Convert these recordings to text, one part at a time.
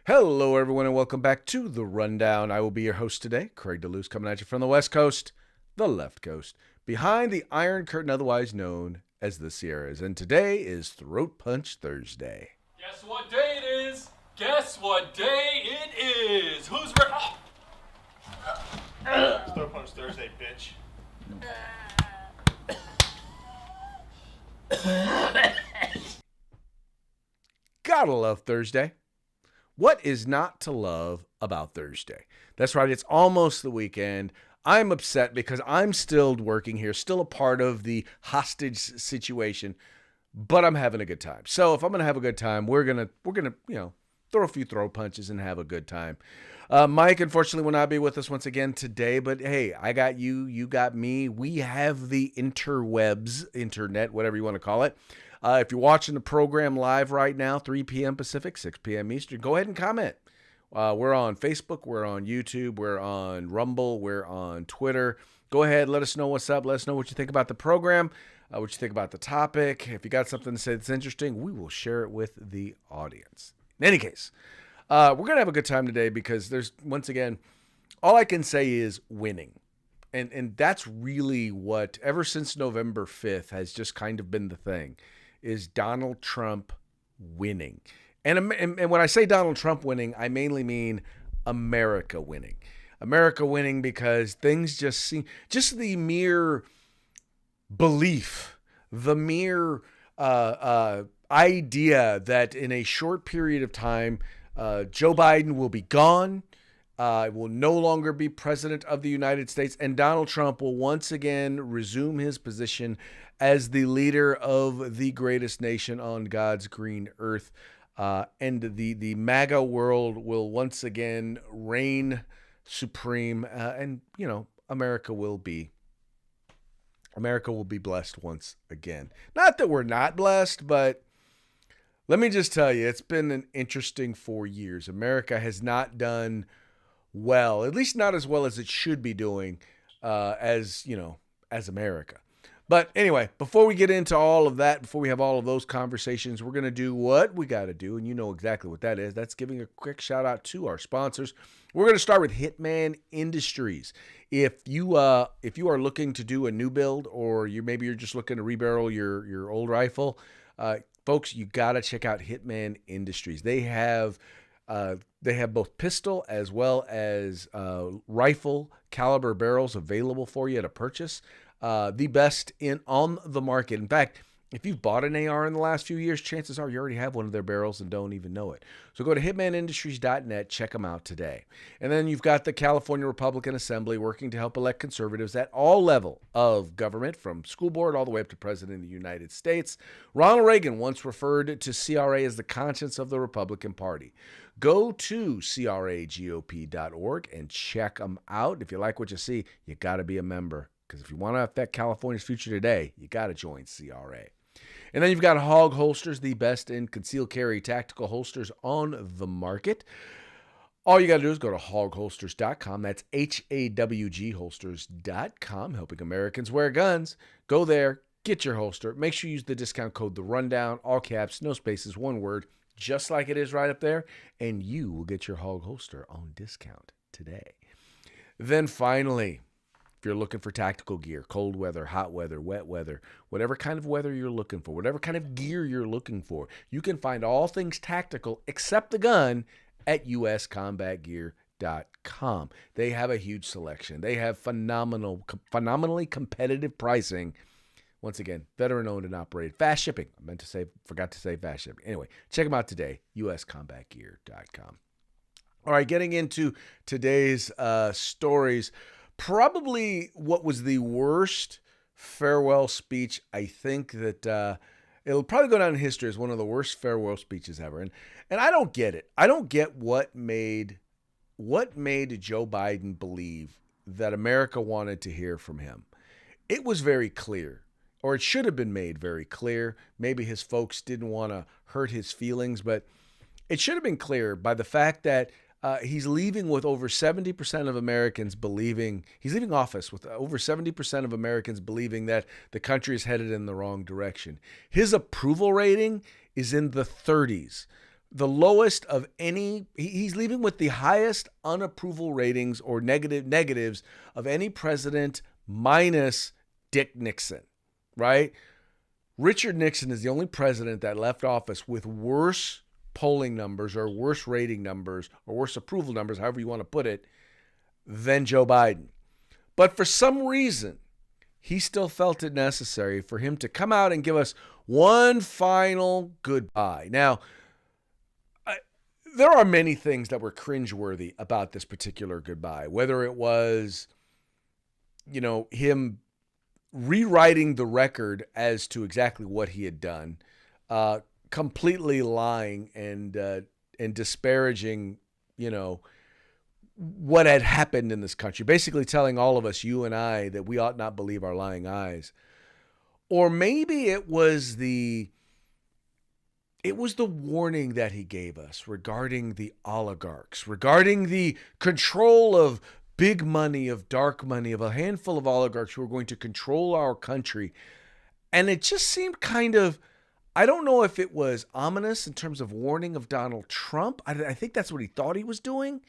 Hello, everyone, and welcome back to The Rundown. I will be your host today, Craig DeLuce, coming at you from the West Coast, the left coast, behind the Iron Curtain, otherwise known as the Sierras. And today is Throat Punch Thursday. Guess what day it is? Guess what day it is? Who's ready? It's Throat Punch Thursday, bitch. Gotta love Thursday. What is not to love about Thursday? That's right, it's almost the weekend. I'm upset because I'm still working here, still a part of the hostage situation, but I'm having a good time. So if I'm gonna have a good time, we're gonna throw a few throw punches and have a good time. Mike, unfortunately, will not be with us once again today, but hey, I got you, you got me. We have the interwebs, internet, whatever you want to call it. If you're watching the program live right now, 3 p.m. Pacific, 6 p.m. Eastern, go ahead and comment. We're on Facebook, we're on YouTube, we're on Rumble, we're on Twitter. Go ahead, let us know what's up. Let us know what you think about the program, what you think about the topic. If you got something to say that's interesting, we will share it with the audience. In any case, we're going to have a good time today because there's, once again, all I can say is winning. And that's really what, ever since November 5th, has just kind of been the thing, is Donald Trump winning. And when I say Donald Trump winning, I mainly mean America winning. America winning because things just seem, just the mere belief, the mere idea that in a short period of time, Joe Biden will be gone, will no longer be president of the United States, and Donald Trump will once again resume his position as the leader of the greatest nation on God's green earth. And the MAGA world will once again reign supreme, and America will be blessed once again. Not that we're not blessed, but let me just tell you, it's been an interesting 4 years. America has not done well, at least not as well as it should be doing, as America. But anyway, before we get into all of that, before we have all of those conversations, we're going to do what we got to do, and you know exactly what that is. That's giving a quick shout out to our sponsors. We're going to start with Hitman Industries. If you are looking to do a new build, or maybe you're just looking to rebarrel your old rifle, folks, you got to check out Hitman Industries. They have both pistol as well as rifle caliber barrels available for you to purchase. The best on the market. In fact, if you've bought an AR in the last few years, chances are you already have one of their barrels and don't even know it. So go to hitmanindustries.net, check them out today. And then you've got the California Republican Assembly working to help elect conservatives at all level of government, from school board all the way up to President of the United States. Ronald Reagan once referred to CRA as the conscience of the Republican Party. Go to cragop.org and check them out. If you like what you see, you got to be a member. Because if you want to affect California's future today, you got to join CRA. And then you've got Hog Holsters, the best in concealed carry tactical holsters on the market. All you got to do is go to hogholsters.com. That's HAWG holsters.com, helping Americans wear guns. Go there, get your holster. Make sure you use the discount code The Rundown, all caps, no spaces, one word, just like it is right up there, and you will get your Hog Holster on discount today. Then finally, if you're looking for tactical gear, cold weather, hot weather, wet weather, whatever kind of weather you're looking for, whatever kind of gear you're looking for, you can find all things tactical except the gun at uscombatgear.com. They have a huge selection. They have phenomenally competitive pricing. Once again, veteran owned and operated. Fast shipping. Forgot to say fast shipping. Anyway, check them out today, uscombatgear.com. All right, getting into today's stories. Probably what was the worst farewell speech. I think that it'll probably go down in history as one of the worst farewell speeches ever. And I don't get it. I don't get what made Joe Biden believe that America wanted to hear from him. It was very clear, or it should have been made very clear. Maybe his folks didn't want to hurt his feelings, but it should have been clear by the fact that he's leaving with over 70% of Americans believing, he's leaving office with over 70% of Americans believing that the country is headed in the wrong direction. His approval rating is in the 30s. the lowest of any. He's leaving with the highest unapproval ratings or negatives of any president minus Dick Nixon, right? Richard Nixon is the only president that left office with worse polling numbers or worse rating numbers or worse approval numbers, however you want to put it, than Joe Biden. But for some reason, he still felt it necessary for him to come out and give us one final goodbye. Now, there are many things that were cringeworthy about this particular goodbye, whether it was, him rewriting the record as to exactly what he had done, completely lying and disparaging, what had happened in this country, basically telling all of us, you and I, that we ought not believe our lying eyes. Or maybe it was the warning that he gave us regarding the oligarchs, regarding the control of big money, of dark money, of a handful of oligarchs who are going to control our country. And it just seemed kind of, I don't know if it was ominous in terms of warning of Donald Trump. I think that's what he thought he was doing.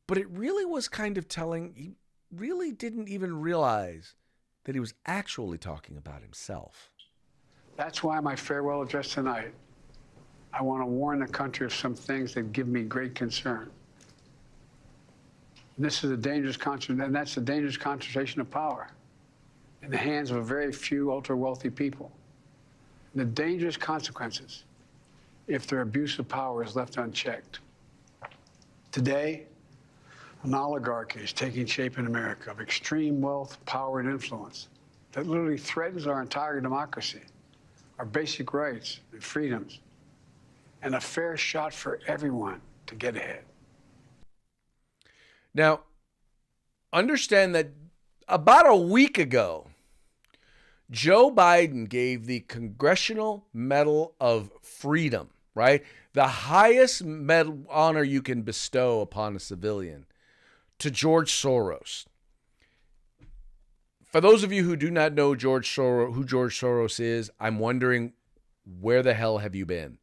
But it really was kind of telling, he really didn't even realize that he was actually talking about himself. That's why my farewell address tonight, I want to warn the country of some things that give me great concern. And this is a dangerous and that's a dangerous concentration of power in the hands of a very few ultra-wealthy people. And the dangerous consequences if their abuse of power is left unchecked. Today, an oligarchy is taking shape in America of extreme wealth, power, and influence that literally threatens our entire democracy, our basic rights and freedoms, and a fair shot for everyone to get ahead. Now, understand that about a week ago, Joe Biden gave the Congressional Medal of Freedom, right? The highest medal honor you can bestow upon a civilian, to George Soros. For those of you who do not know who George Soros is, I'm wondering, where the hell have you been?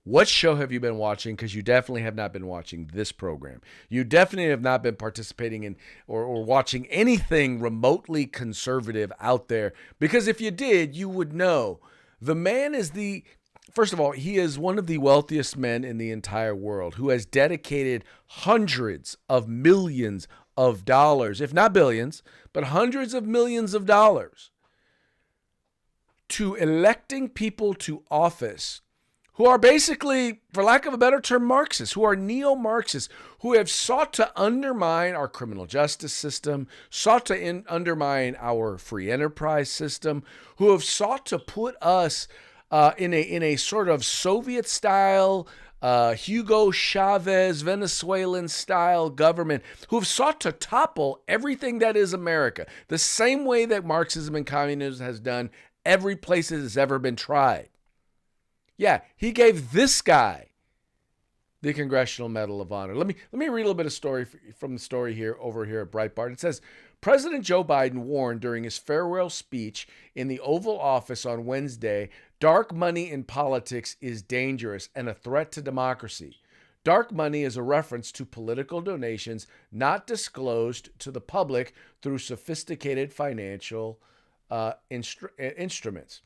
What show have you been watching? Because you definitely have not been watching this program. You definitely have not been participating in or watching anything remotely conservative out there. Because if you did, you would know. The man is first of all, he is one of the wealthiest men in the entire world who has dedicated hundreds of millions of dollars, if not billions, but hundreds of millions of dollars to electing people to office who are basically, for lack of a better term, Marxists, who are neo-Marxists, who have sought to undermine our criminal justice system, sought to undermine our free enterprise system, who have sought to put us in a sort of Soviet-style, Hugo Chavez, Venezuelan-style government, who have sought to topple everything that is America, the same way that Marxism and communism has done every place it has ever been tried. Yeah, he gave this guy the Congressional Medal of Honor. Let me read a little bit of story from the story here over here at Breitbart. It says, President Joe Biden warned during his farewell speech in the Oval Office on Wednesday, dark money in politics is dangerous and a threat to democracy. Dark money is a reference to political donations not disclosed to the public through sophisticated financial instruments.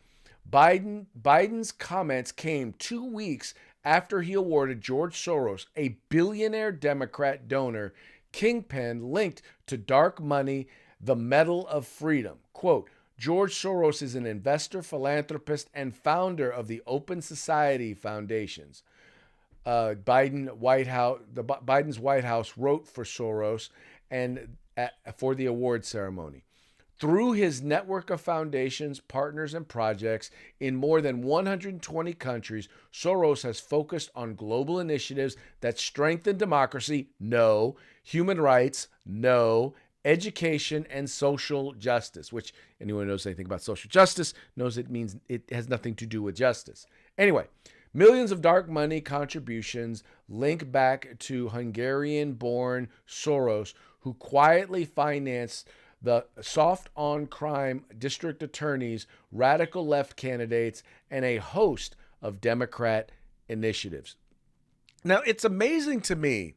Biden's comments came 2 weeks after he awarded George Soros, a billionaire Democrat donor, kingpin linked to dark money, the Medal of Freedom. Quote, George Soros is an investor, philanthropist, and founder of the Open Society Foundations. Biden's White House wrote for Soros and for the award ceremony. Through his network of foundations, partners, and projects in more than 120 countries, Soros has focused on global initiatives that strengthen democracy, no, human rights, no, education, and social justice, which anyone who knows anything about social justice knows it means it has nothing to do with justice. Anyway, millions of dark money contributions link back to Hungarian-born Soros, who quietly financed the soft-on-crime district attorneys, radical left candidates, and a host of Democrat initiatives. Now, it's amazing to me,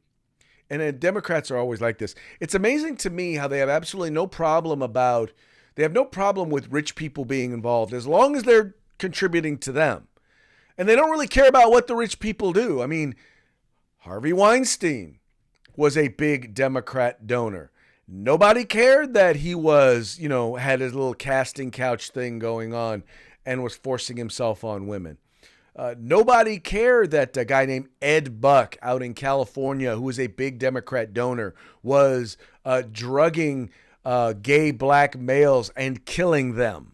and Democrats are always like this. It's amazing to me how they have absolutely no problem they have no problem with rich people being involved as long as they're contributing to them. And they don't really care about what the rich people do. I mean, Harvey Weinstein was a big Democrat donor. Nobody cared that he was, had his little casting couch thing going on and was forcing himself on women. Nobody cared that a guy named Ed Buck out in California, who was a big Democrat donor, was drugging gay black males and killing them.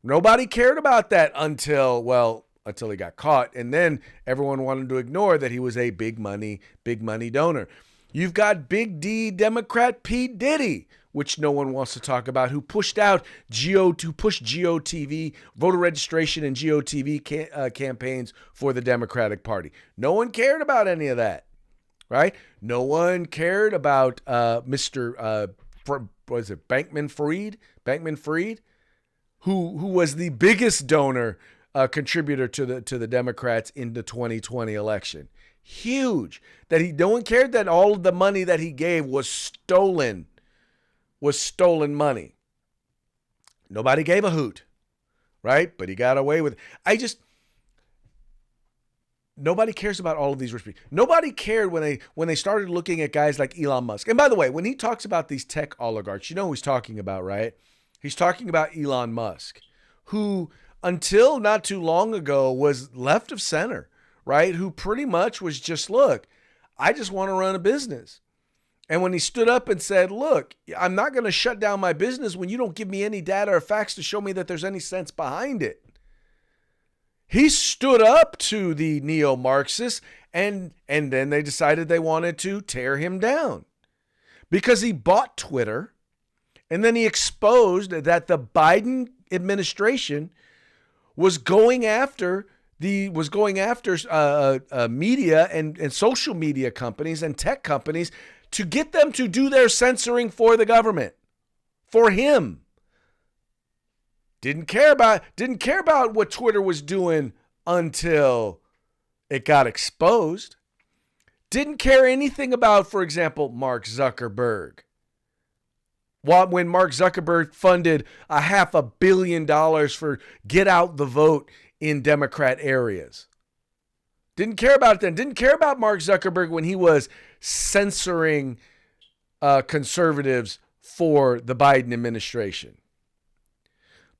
Nobody cared about that until he got caught. And then everyone wanted to ignore that he was a big money donor. You've got Big D Democrat P. Diddy, which no one wants to talk about, who pushed out GOTV, voter registration and GOTV campaigns for the Democratic Party. No one cared about any of that, right? No one cared about Mr. Bankman Fried, who was the biggest donor contributor to the Democrats in the 2020 election. Huge. No one cared that all of the money that he gave was stolen money. Nobody gave a hoot, right? But he got away with it. Nobody cares about all of these rich people. Nobody cared when they started looking at guys like Elon Musk. And by the way, when he talks about these tech oligarchs, you know who he's talking about, right? He's talking about Elon Musk, who until not too long ago was left of center, right? Who pretty much was just, look, I just want to run a business. And when he stood up and said, look, I'm not going to shut down my business when you don't give me any data or facts to show me that there's any sense behind it. He stood up to the neo-Marxists and then they decided they wanted to tear him down because he bought Twitter, and then he exposed that the Biden administration was going after media and social media companies and tech companies to get them to do their censoring for the government, for him. Didn't care about what Twitter was doing until it got exposed. Didn't care anything about, for example, Mark Zuckerberg. When Mark Zuckerberg funded $500 million for get out the vote in Democrat areas. Didn't care about it then. Didn't care about Mark Zuckerberg when he was censoring conservatives for the Biden administration.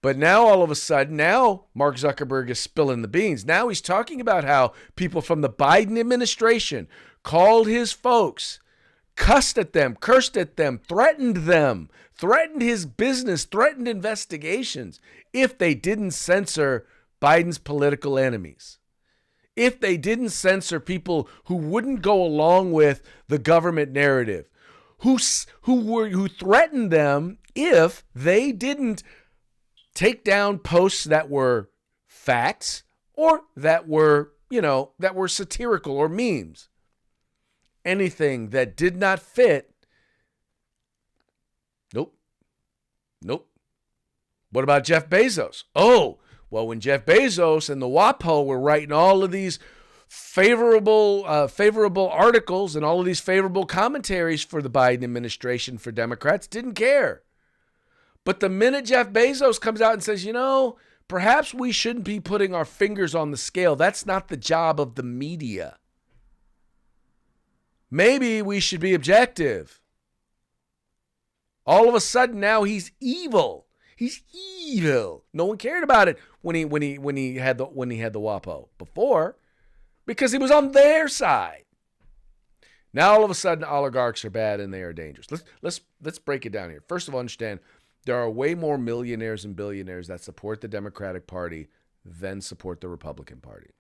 But now all of a sudden, Mark Zuckerberg is spilling the beans. Now he's talking about how people from the Biden administration called his folks, cussed at them, cursed at them, threatened his business, threatened investigations if they didn't censor Biden's political enemies. If they didn't censor people who wouldn't go along with the government narrative, who threatened them if they didn't take down posts that were facts or that were satirical or memes. Anything that did not fit. Nope. What about Jeff Bezos? Oh, well, when Jeff Bezos and the WAPO were writing all of these favorable articles and all of these favorable commentaries for the Biden administration for Democrats, didn't care. But the minute Jeff Bezos comes out and says, perhaps we shouldn't be putting our fingers on the scale. That's not the job of the media. Maybe we should be objective. All of a sudden now he's evil. He's evil. No one cared about it when he had the WAPO before, because he was on their side. Now all of a sudden oligarchs are bad and they are dangerous. Let's break it down here. First of all, understand there are way more millionaires and billionaires that support the Democratic Party than support the Republican Party.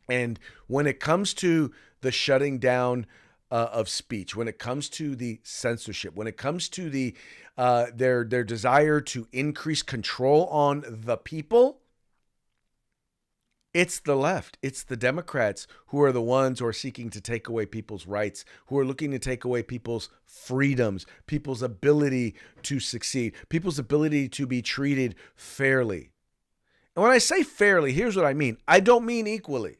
And when it comes to the shutting down of speech, when it comes to the censorship, when it comes to the their desire to increase control on the people, it's the left. It's the Democrats who are the ones who are seeking to take away people's rights, who are looking to take away people's freedoms, people's ability to succeed, people's ability to be treated fairly. And when I say fairly, here's what I mean. I don't mean equally.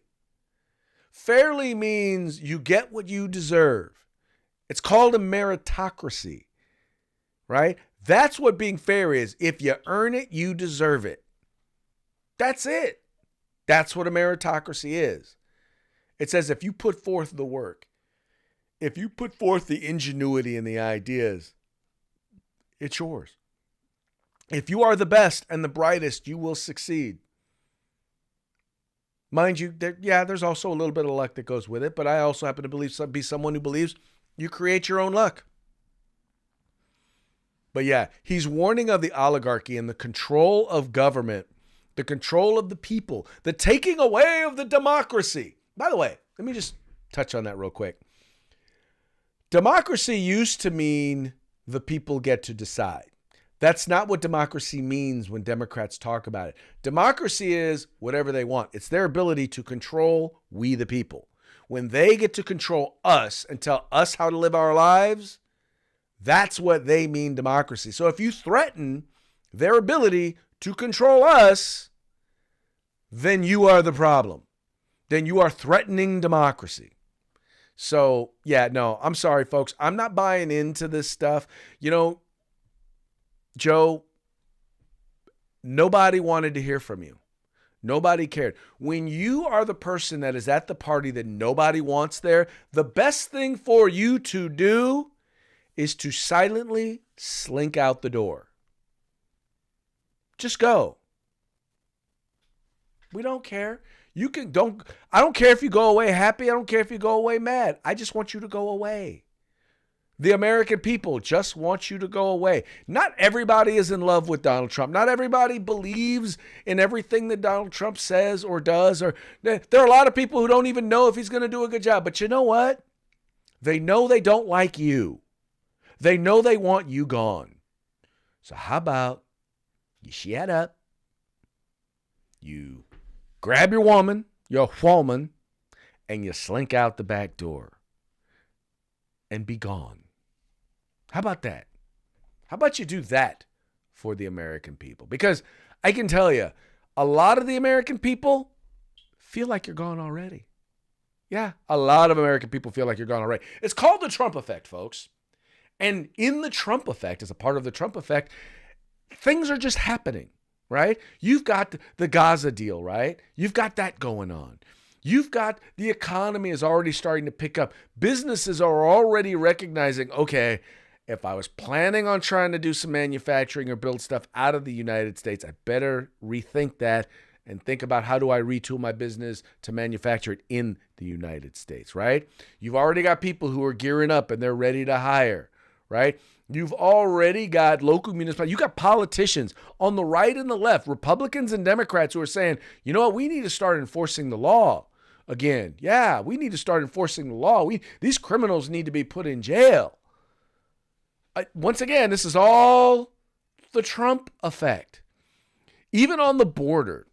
Fairly means you get what you deserve. It's called a meritocracy, right? That's what being fair is. If you earn it, you deserve it. That's it. That's what a meritocracy is. It says if you put forth the work, if you put forth the ingenuity and the ideas, it's yours. If you are the best and the brightest, you will succeed. Mind you, there's also a little bit of luck that goes with it, but I also happen to be someone who believes you create your own luck. But yeah, he's warning of the oligarchy and the control of government, the control of the people, the taking away of the democracy. By the way, let me just touch on that real quick. Democracy used to mean the people get to decide. That's not what democracy means when Democrats talk about it. Democracy is whatever they want. It's their ability to control we the people. When they get to control us and tell us how to live our lives, that's what they mean democracy. So if you threaten their ability to control us, then you are the problem. Then you are threatening democracy. So, yeah, no, I'm sorry, folks. I'm not buying into this stuff. You know, Joe, nobody wanted to hear from you. Nobody cared. When you are the person that is at the party that nobody wants there, the best thing for you to do is to silently slink out the door. Just go. We don't care. I don't care if you go away happy. I don't care if you go away mad. I just want you to go away. The American people just want you to go away. Not everybody is in love with Donald Trump. Not everybody believes in everything that Donald Trump says or does. Or there are a lot of people who don't even know if he's going to do a good job. But you know what? They know they don't like you. They know they want you gone. So how about you shut up? You grab your woman, and you slink out the back door and be gone. How about that? How about you do that for the American people? Because I can tell you, a lot of the American people feel like you're gone already. Yeah, a lot of American people feel like you're gone already. It's called the Trump effect, folks. And in the Trump effect, as a part of the Trump effect, things are just happening. Right? You've got the Gaza deal, right? You've got that going on. You've got the economy is already starting to pick up. Businesses are already recognizing, okay, if I was planning on trying to do some manufacturing or build stuff out of the United States, I better rethink that and think about how do I retool my business to manufacture it in the United States, right? You've already got people who are gearing up and they're ready to hire, right? You've already got local municipalities. You got politicians on the right and the left, Republicans and Democrats who are saying, you know what, we need to start enforcing the law again. Yeah, we need to start enforcing the law. These criminals need to be put in jail. Once again, this is all the Trump effect. Even on the border,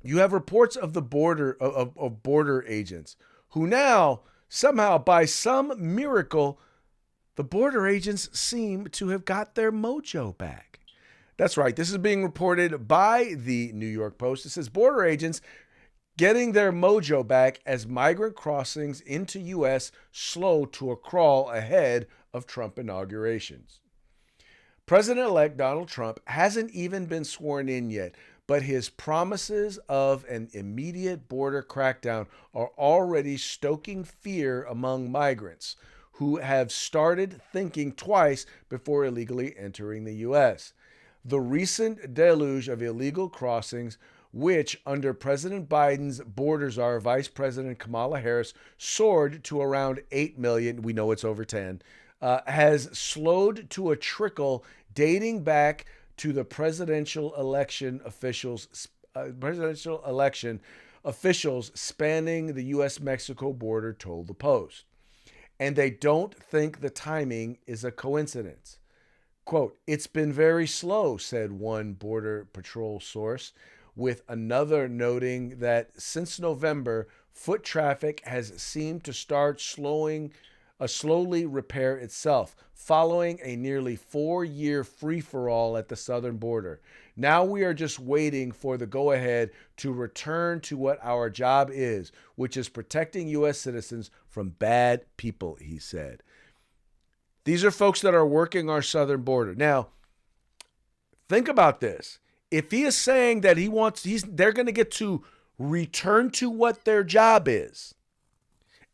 you have reports of the border of border agents who now somehow by some miracle the border agents seem to have got their mojo back. That's right. This is being reported by the New York Post. It says border agents getting their mojo back as migrant crossings into U.S. slow to a crawl ahead of Trump inaugurations. President-elect Donald Trump hasn't even been sworn in yet, but his promises of an immediate border crackdown are already stoking fear among migrants who have started thinking twice before illegally entering the U.S. The recent deluge of illegal crossings, which under President Biden's border czar, Vice President Kamala Harris, soared to around 8 million, we know it's over 10, has slowed to a trickle dating back to the presidential election officials spanning the U.S.-Mexico border, told the Post. And they don't think the timing is a coincidence. Quote, "It's been very slow," said one Border Patrol source, with another noting that since November, foot traffic has seemed to start slowing slowly repair itself, following a nearly 4-year free-for-all at the southern border. Now we are just waiting for the go-ahead to return to what our job is, which is protecting U.S. citizens from bad people, he said. These are folks that are working our southern border. Now, think about this. If he is saying that they're going to get to return to what their job is,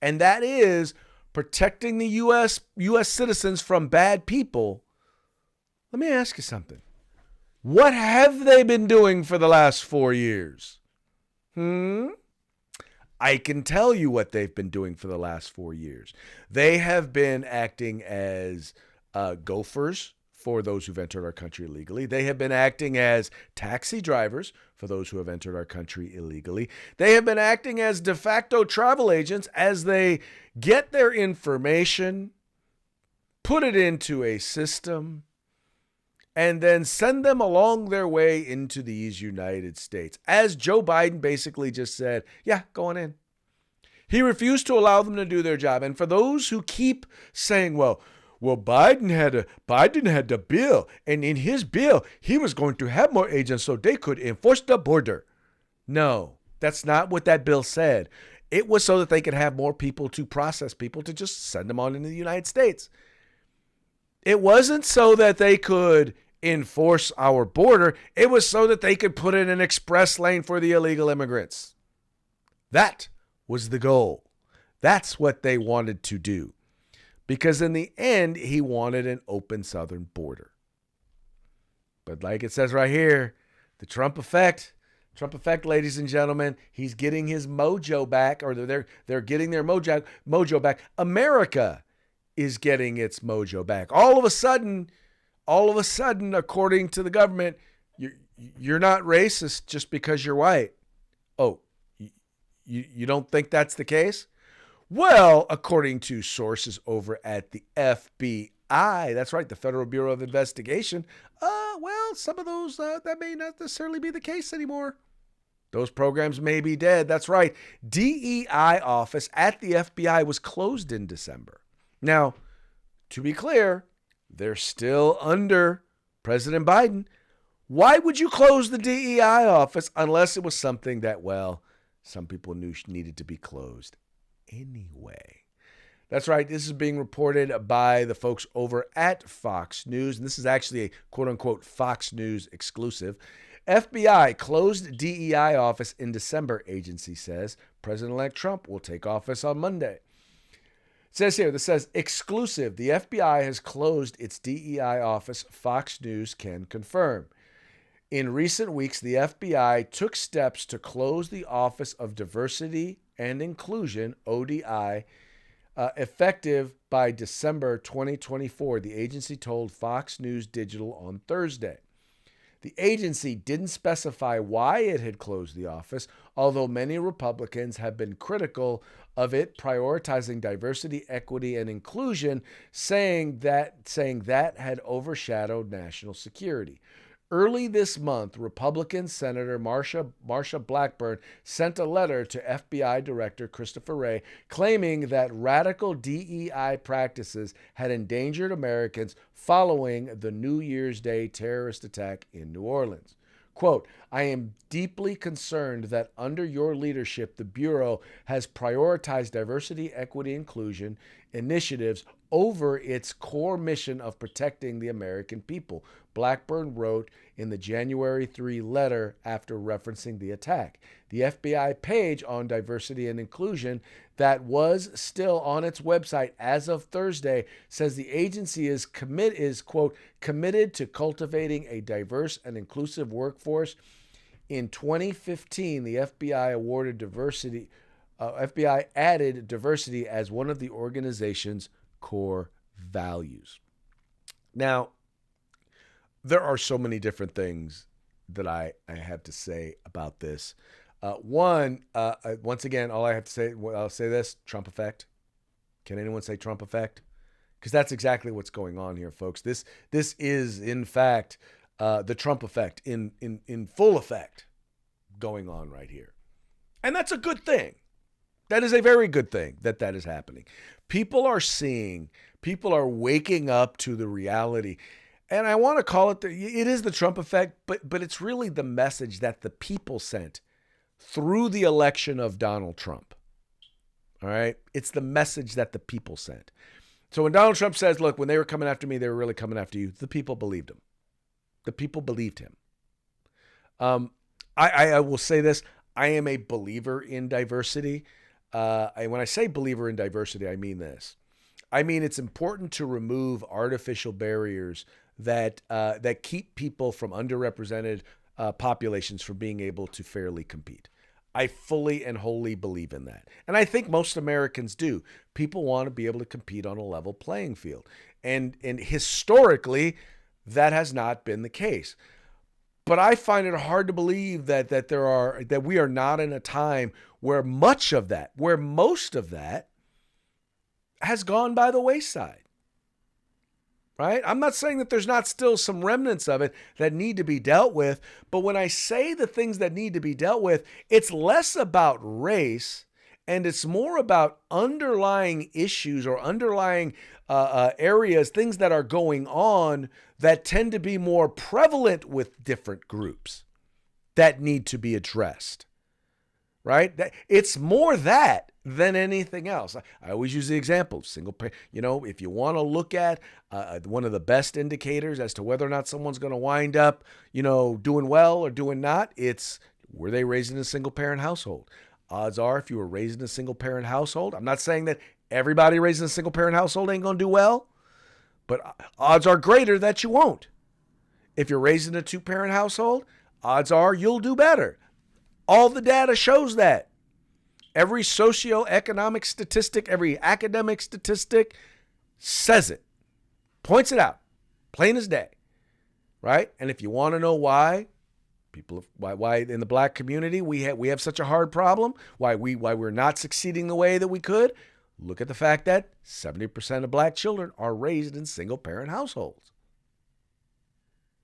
and that is protecting the U.S. citizens from bad people, let me ask you something. What have they been doing for the last 4 years? I can tell you what they've been doing for the last 4 years. They have been acting as gophers for those who've entered our country illegally. They have been acting as taxi drivers for those who have entered our country illegally. They have been acting as de facto travel agents as they get their information, put it into a system, and then send them along their way into these United States. As Joe Biden basically just said, yeah, go on in. He refused to allow them to do their job. And for those who keep saying, well, Biden had the bill, and in his bill, he was going to have more agents so they could enforce the border. No, that's not what that bill said. It was so that they could have more people to process people to just send them on into the United States. It wasn't so that they could enforce our border. It was so that they could put in an express lane for the illegal immigrants. That was the goal. That's what they wanted to do. Because in the end, he wanted an open southern border. But like it says right here, the Trump effect, ladies and gentlemen, he's getting his mojo back, or they're getting their mojo back. America is getting its mojo back. All of a sudden, according to the government, you're not racist just because you're white. Oh, you don't think that's the case? Well, according to sources over at the FBI, that's right, the Federal Bureau of Investigation, some of those, that may not necessarily be the case anymore. Those programs may be dead. That's right. DEI office at the FBI was closed in December. Now, to be clear, they're still under President Biden. Why would you close the DEI office unless it was something that, some people knew needed to be closed anyway? That's right. This is being reported by the folks over at Fox News. And this is actually a quote-unquote Fox News exclusive. FBI closed DEI office in December, agency says. President-elect Trump will take office on Monday. It says here, this says, exclusive. The FBI has closed its DEI office, Fox News can confirm. In recent weeks, the FBI took steps to close the Office of Diversity and Inclusion, ODI, effective by December 2024, the agency told Fox News Digital on Thursday. The agency didn't specify why it had closed the office, although many Republicans have been critical of it prioritizing diversity, equity, and inclusion, saying that had overshadowed national security. Early this month, Republican Senator Marsha Blackburn sent a letter to FBI Director Christopher Wray claiming that radical DEI practices had endangered Americans following the New Year's Day terrorist attack in New Orleans. Quote, I am deeply concerned that under your leadership, the Bureau has prioritized diversity, equity, inclusion initiatives over its core mission of protecting the American people, Blackburn wrote in the January 3 letter after referencing the attack. The FBI page on diversity and inclusion that was still on its website as of Thursday says the agency is quote, committed to cultivating a diverse and inclusive workforce. In 2015, the FBI added diversity as one of the organization's core values. Now, there are so many different things that I have to say about this. Once again, all I have to say, I'll say this, Trump effect. Can anyone say Trump effect? Because that's exactly what's going on here, folks. This is, in fact, the Trump effect in full effect going on right here. And that's a good thing. That is a very good thing that is happening. People are waking up to the reality. And I want to call it, it is the Trump effect, but it's really the message that the people sent through the election of Donald Trump. All right? It's the message that the people sent. So when Donald Trump says, look, when they were coming after me, they were really coming after you, the people believed him. The people believed him. I will say this. I am a believer in diversity. When I say believer in diversity, I mean this. I mean, it's important to remove artificial barriers that keep people from underrepresented populations from being able to fairly compete. I fully and wholly believe in that. And I think most Americans do. People want to be able to compete on a level playing field. And historically, that has not been the case. But I find it hard to believe that we are not in a time where most of that has gone by the wayside. Right? I'm not saying that there's not still some remnants of it that need to be dealt with, but when I say the things that need to be dealt with, it's less about race and it's more about underlying issues or underlying areas, things that are going on that tend to be more prevalent with different groups that need to be addressed. Right? It's more that than anything else. I always use the example of single parent. If you want to look at one of the best indicators as to whether or not someone's going to wind up, doing well or doing not, it's were they raised in a single parent household? Odds are, if you were raised in a single parent household, I'm not saying that everybody raised in a single parent household ain't going to do well, but odds are greater that you won't. If you're raised in a two-parent household, odds are you'll do better. All the data shows that. Every socioeconomic statistic, every academic statistic says it, points it out, plain as day, right? And if you want to know why why in the black community we have such a hard problem, why we're not succeeding the way that we could, look at the fact that 70% of black children are raised in single-parent households.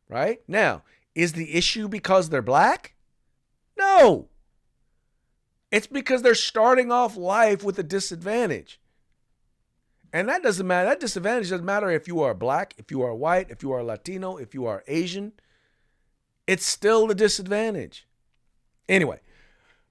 Right? Now, is the issue because they're black? No. It's because they're starting off life with a disadvantage. And that doesn't matter. That disadvantage doesn't matter if you are black, if you are white, if you are Latino, if you are Asian. It's still a disadvantage. Anyway,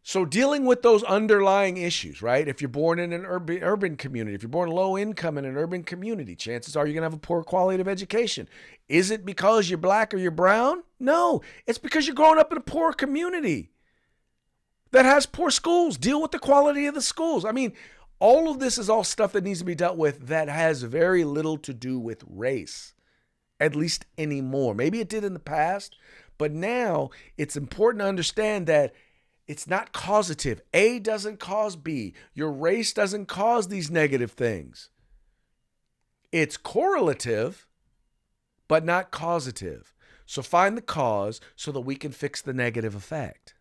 so dealing with those underlying issues, right? If you're born in an urban community, if you're born low income in an urban community, chances are you're going to have a poor quality of education. Is it because you're black or you're brown? No, it's because you're growing up in a poor community that has poor schools. Deal with the quality of the schools. I mean, all of this is all stuff that needs to be dealt with that has very little to do with race, at least anymore. Maybe it did in the past, but now it's important to understand that it's not causative. A doesn't cause B. Your race doesn't cause these negative things. It's correlative, but not causative. So find the cause so that we can fix the negative effect.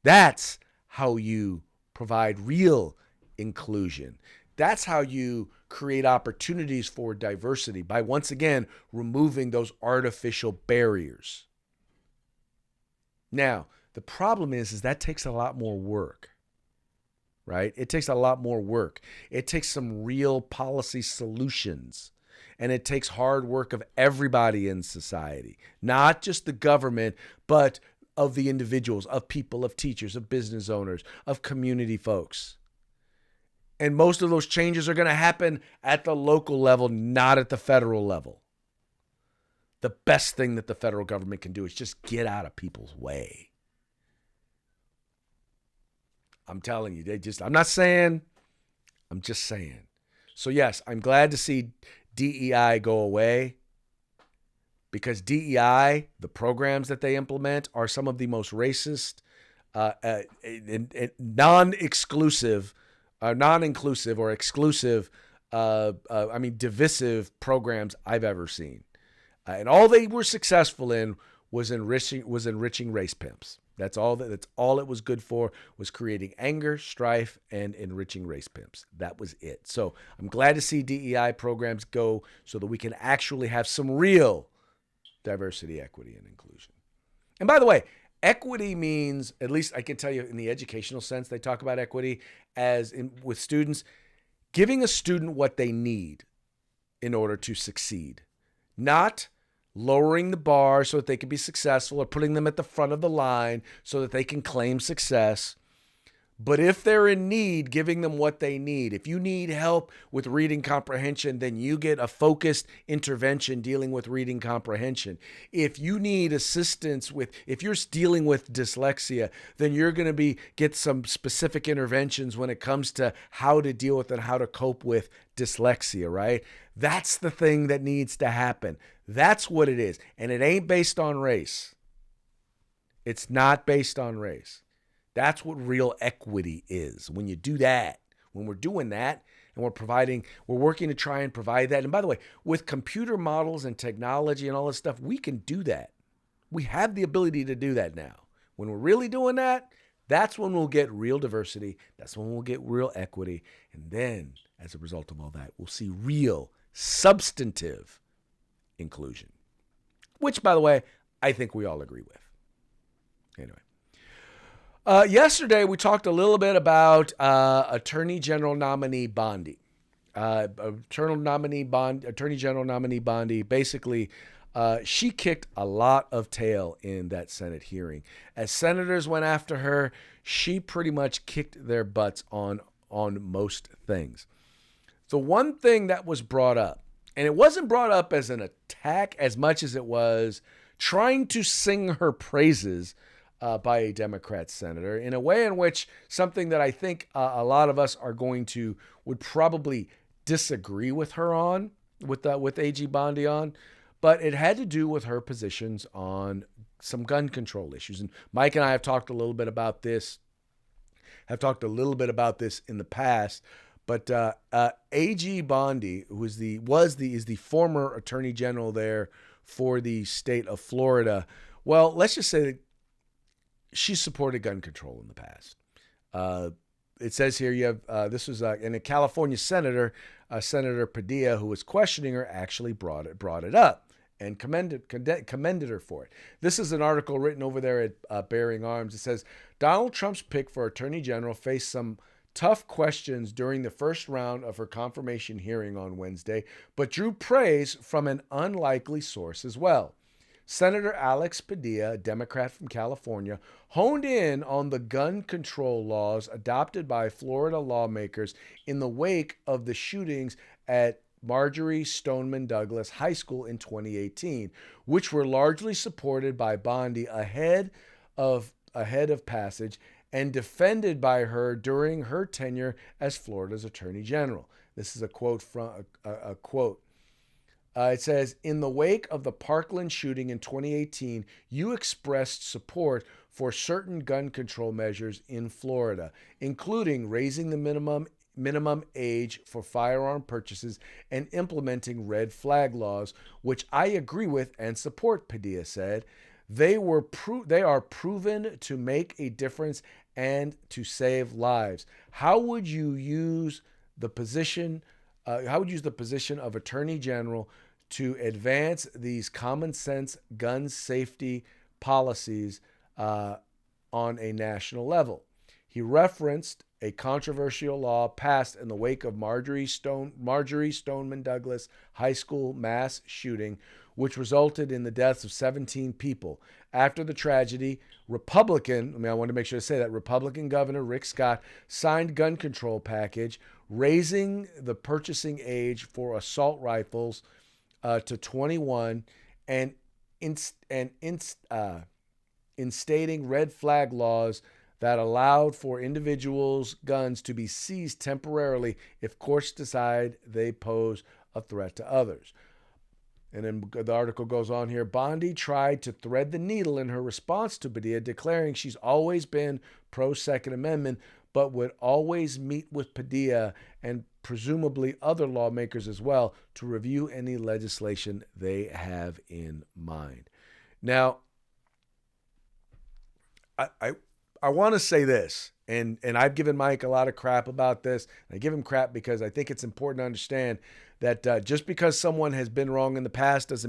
That's how you provide real inclusion. That's how you create opportunities for diversity by, once again, removing those artificial barriers. Now, the problem is that takes a lot more work, right? It takes a lot more work. It takes some real policy solutions, and it takes hard work of everybody in society, not just the government, but of the individuals, of people, of teachers, of business owners, of community folks. And most of those changes are going to happen at the local level, not at the federal level. The best thing that the federal government can do is just get out of people's way. I'm telling you, I'm not saying, I'm just saying. So yes, I'm glad to see DEI go away, because DEI, the programs that they implement, are some of the most racist, non-inclusive or exclusive, divisive programs I've ever seen. And all they were successful in was enriching race pimps. That's all it was good for, was creating anger, strife, and enriching race pimps. That was it. So I'm glad to see DEI programs go so that we can actually have some real diversity, equity, and inclusion. And by the way, Equity means, at least I can tell you in the educational sense, they talk about equity as with students, giving a student what they need in order to succeed, not lowering the bar so that they can be successful or putting them at the front of the line so that they can claim success. But if they're in need, giving them what they need. If you need help with reading comprehension, then you get a focused intervention dealing with reading comprehension. If you need assistance if you're dealing with dyslexia, then you're going to get some specific interventions when it comes to how to deal with and how to cope with dyslexia, right? That's the thing that needs to happen. That's what it is. And it ain't based on race. It's not based on race. That's what real equity is. When you do that, when we're doing that and we're working to try and provide that. And by the way, with computer models and technology and all this stuff, we can do that. We have the ability to do that now. When we're really doing that, that's when we'll get real diversity. That's when we'll get real equity. And then, as a result of all that, we'll see real substantive inclusion, which, by the way, I think we all agree with. Anyway. Yesterday, we talked a little bit about Attorney General nominee Bondi. Attorney General nominee Bondi, basically, she kicked a lot of tail in that Senate hearing. As senators went after her, she pretty much kicked their butts on most things. The one thing that was brought up, and it wasn't brought up as an attack as much as it was trying to sing her praises by a Democrat senator in a way in which something that I think a lot of us would probably disagree with her on, with AG Bondi on, but it had to do with her positions on some gun control issues. And Mike and I have talked a little bit about this in the past, but AG Bondi, who is the former Attorney General there for the state of Florida, well, let's just say that she supported gun control in the past. It says here you have this was and a California senator, Senator Padilla, who was questioning her, actually brought it up and commended her for it. This is an article written over there at Bearing Arms. It says Donald Trump's pick for Attorney General faced some tough questions during the first round of her confirmation hearing on Wednesday, but drew praise from an unlikely source as well. Senator Alex Padilla, a Democrat from California, honed in on the gun control laws adopted by Florida lawmakers in the wake of the shootings at Marjorie Stoneman Douglas High School in 2018, which were largely supported by Bondi ahead of passage and defended by her during her tenure as Florida's Attorney General. This is a quote from a quote. It says, in the wake of the Parkland shooting in 2018, you expressed support for certain gun control measures in Florida, including raising the minimum age for firearm purchases and implementing red flag laws, which I agree with and support, Padilla said. They are proven to make a difference and to save lives. How would you use the position of Attorney General to advance these common sense gun safety policies on a national level? He referenced a controversial law passed in the wake of Marjorie Stoneman Douglas High School mass shooting, which resulted in the deaths of 17 people. After the tragedy, I want to make sure to say that Republican Governor Rick Scott signed gun control package, raising the purchasing age for assault rifles to 21 and instating red flag laws that allowed for individuals' guns to be seized temporarily if courts decide they pose a threat to others. And then the article goes on here. Bondi tried to thread the needle in her response to Padilla, declaring she's always been pro-Second Amendment, but would always meet with Padilla and presumably other lawmakers as well to review any legislation they have in mind. Now, I want to say this, and I've given Mike a lot of crap about this. I give him crap because I think it's important to understand that just because someone has been wrong in the past doesn't